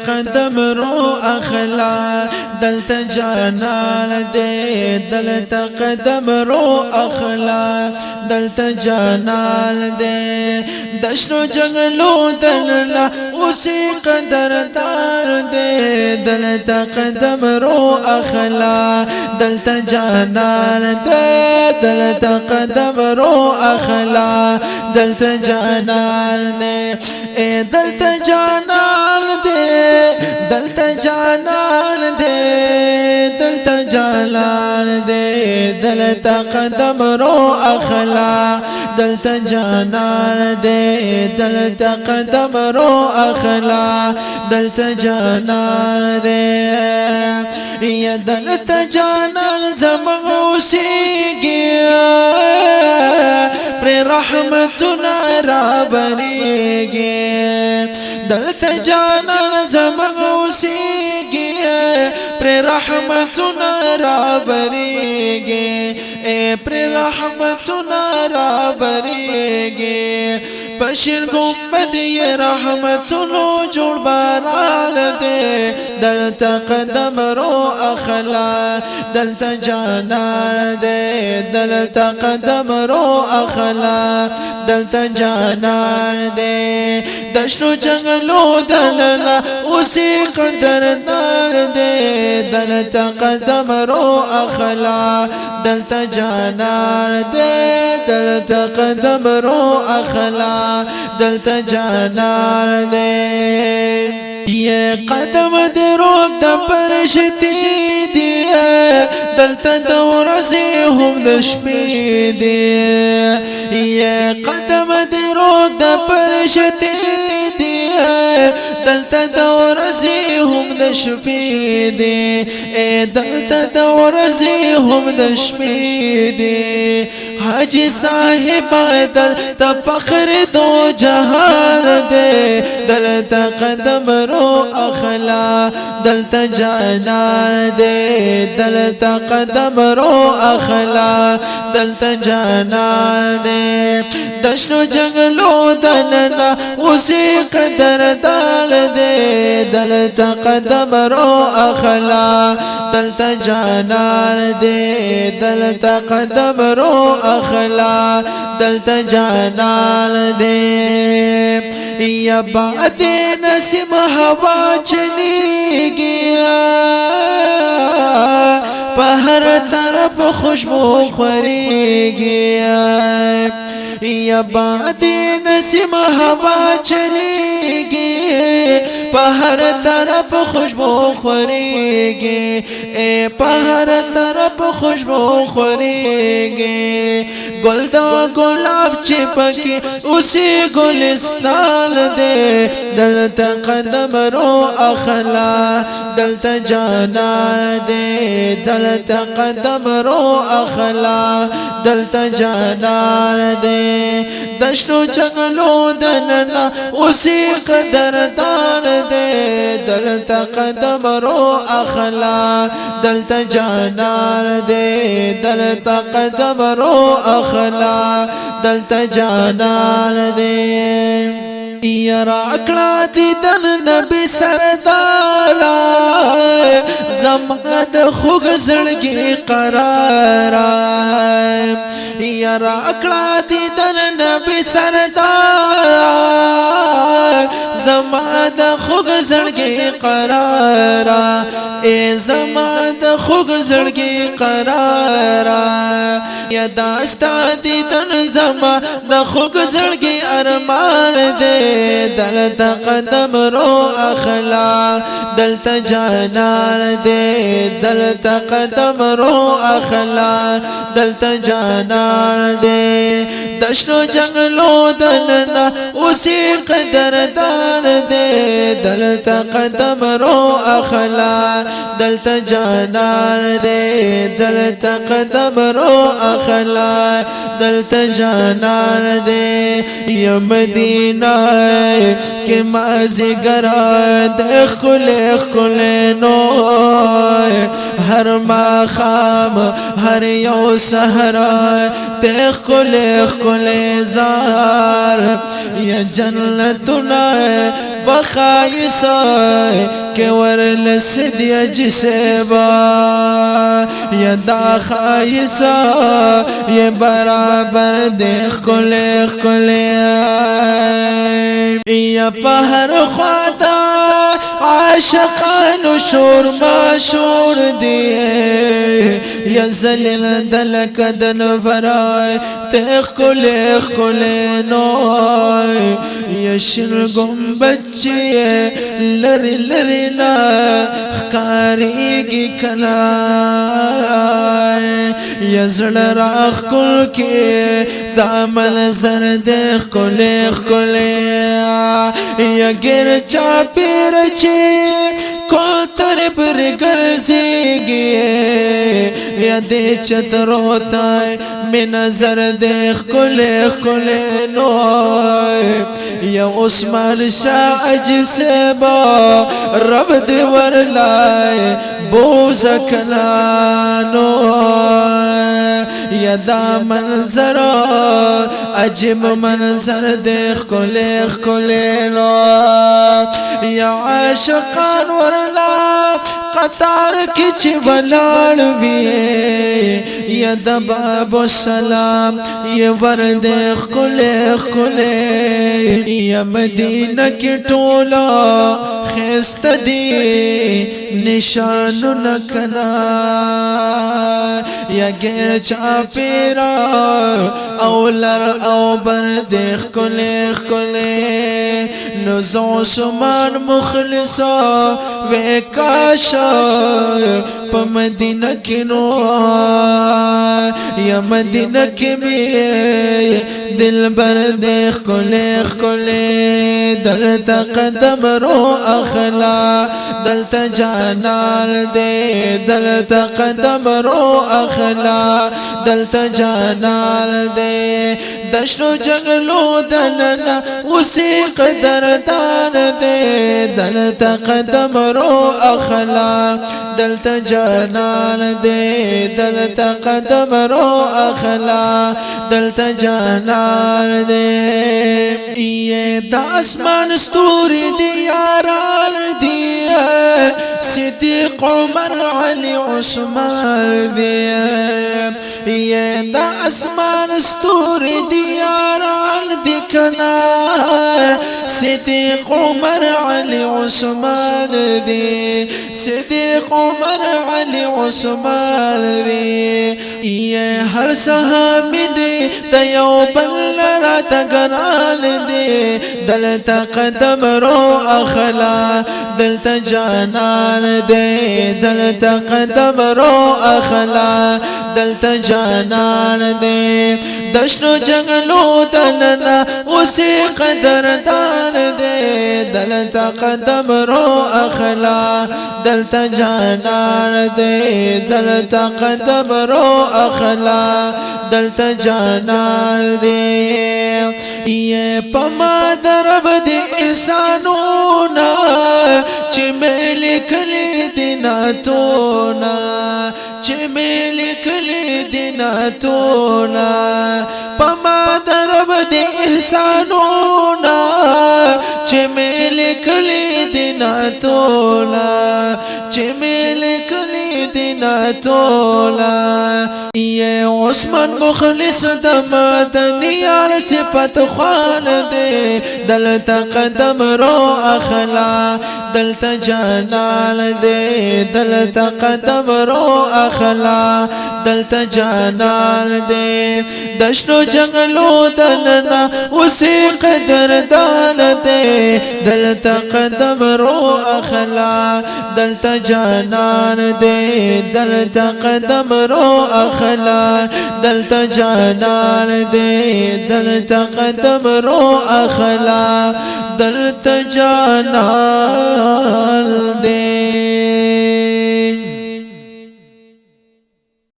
قدم رو اخلا دلتا جانان دے دلتا قدم رو اخلا دلتا جانان دے دشنو جنگلو دلنا اسی قدردار دے دلتا قدم رو اخلا دلتا جانان دے دلتا قدم رو اخلا دلتا جانان دے اے دلتا جانان دے دلتا جانان دے دلتا جانان دے دلتا قدم رو اخلا دلتا جانان دے دلتا قدم رو اخلا دلتا جانان دے یا دلتا جانان زمغوسی گیا پر رحمتنا را بریگی دلتا جانان زمغوسی گیا پر رحمتنا را بریگی پر رحمتنا را بریگی بشیر گمبد یہ رحمتنو جوڑ باران دے دلتا قدم رو اخلا دلتا جانان دے دلتا قدم رو اخلا دلتا جانان دے دشنو جنگلو دلنا اسی قدردان دے دلتا قدم رو اخلا دلتا جانان دے دلتا قدم رو اخلا دلتا جانان دے یہ قدم دے روک دا پرشتی دی دلتا دورزی ہم دشپی دی یہ قدم دے روک دا پرشتی دی دلتا دورزی ہم دشپی دی اے دلتا دورزی ہم دشپی دی حاجی صاحب دلتا فخر دو جہان دے دلتا قدم رو اخلا دلتا جانان دے دلتا قدم رو اخلا دلتا جانان دے دشنو جنگلو دننا اسی قدردان دے دلتا قدم رو اخلا دلتا جانان دے دلتا قدم رو اخلا دلتا جانان دے یا بعد نسیم ہوا چلی گیا پہر طرف خوشبو خوری گیا یا بعد نسیم ہوا چلی گی پہر طرف خوشبو خوری گی اے پہر طرف خوشبو خوری گی گل دا گلاب چپکی اسی گلستان دے دلتا قدم رو اخلا دلتا جانان دے دلتا قدم رو اخلا دلتا جانان دے دشنو جنگلو دننا اسی قدردان دے دلتا قدم رو اخلا دلتا جانان دے دلتا قدم رو اخلا دلتا جانان دے یا راکڑا دیدن نبی سردارا زمغد خوگ زڑگی قرارا یا راکڑا دیدن نبی سردارا زمغد خوگ زڑگی قرارا اے زمغد خوگ زڑگی قرارا یا داستا دیدن زمغد خوگ زڑگی ارمان دے دلتا قدم رو اخلا دلتا جانان دے دلتا قدم رو اخلا دلتا جانان دے دشنو جنگلو دننا اسی قدردان دے دلتا قدم رو اخلا دلتا جانان دے دلتا قدم رو اخلا دلتا جانان دے یا مدینہ کہ مازی گراد اخکل نو ہر ماخام ہر یو سہرا اخکل زار یا جنتنا بخایسا کہ ورلس دیا جسبا یا دا خایسا یہ برابر دیکھ کلے کلے یا پہر خوادا عاشقان شور ما شور دیے یا زلیل دلک دن برائے تیخ کلے نوائے یا شرگم بچے لری لری نا خکاری گی کلائے یا زڑ راخ کل کے دامل زر دیکھ کلے یا گر چاپی رچے کل طرف رگرزے گئے یا دے چتر ہوتا ہے میں نظر دیکھ کلے نوائے یا عثمان شاہ اجسبا رب دیور لائے بوز کلانو یا دا منظر عجب منظر دیکھ کلے نو یا عاشقان ورلا قطار کی چی بلال بھی یا دا باب السلام یہ وردیخ کلے یا مدینہ کی ٹولا خیست دی نشانو نکنا یا گیر چاپیرا اولر او بردیخ کلے نزو سمان مخلصا ویکاشا پا مدینہ کی نو یا مدینہ کی میں دل بردیخ کلے دلتا قدم رو اخلا دلتا جانال دے دلتا قدم رو اخلا دلتا جانال دے دشنو جنگلو دلنا اسی قدر دان دے دلتا قدم رو اخلا دلتا جانال دے دلتا قدم رو اخلا دلتا جانال دے یہ دا اسمان ستوری دیاران دیئے صدیق عمر علی عثمان دیئے یہ دا اسمان ستوری دیاران دیکھنا صدیق عمر علی عثمان دی صدیق عمر علی عثمان دی یہ ہر صحابی دی دیو بل رات گرال دی دلتا قدم رو اخلا دلتا جانان دی دلتا قدم رو اخلا دلتا جانان دی دشنو جنگلو دلنا اسی قدر دان دے دلتا قدم رو اخلا دلتا جانان دے دلتا قدم رو اخلا دلتا جانان دے یہ پما درب دی احسانونا چی میں لکھلی دینا تونا چی میں لکھلی دینا تونا پما درب دی احسانونا چی میں لکھلی دینا تونا چی میں لکھلی دینا تونا یہ عثمان مخلص دمدنی یار صفت خوان دے دلتا قدم رو اخلا دلتا جانال دے دلتا قدم رو اخلا دلتا جانال دے دشنو جنگلو دلنا اسی قدر دان دے دلتا قدم رو اخلا دلتا جانان دے دلتا قدم رو اخلا دلتا جانان دے دلتا قدم رو اخلا دلتا جانان دے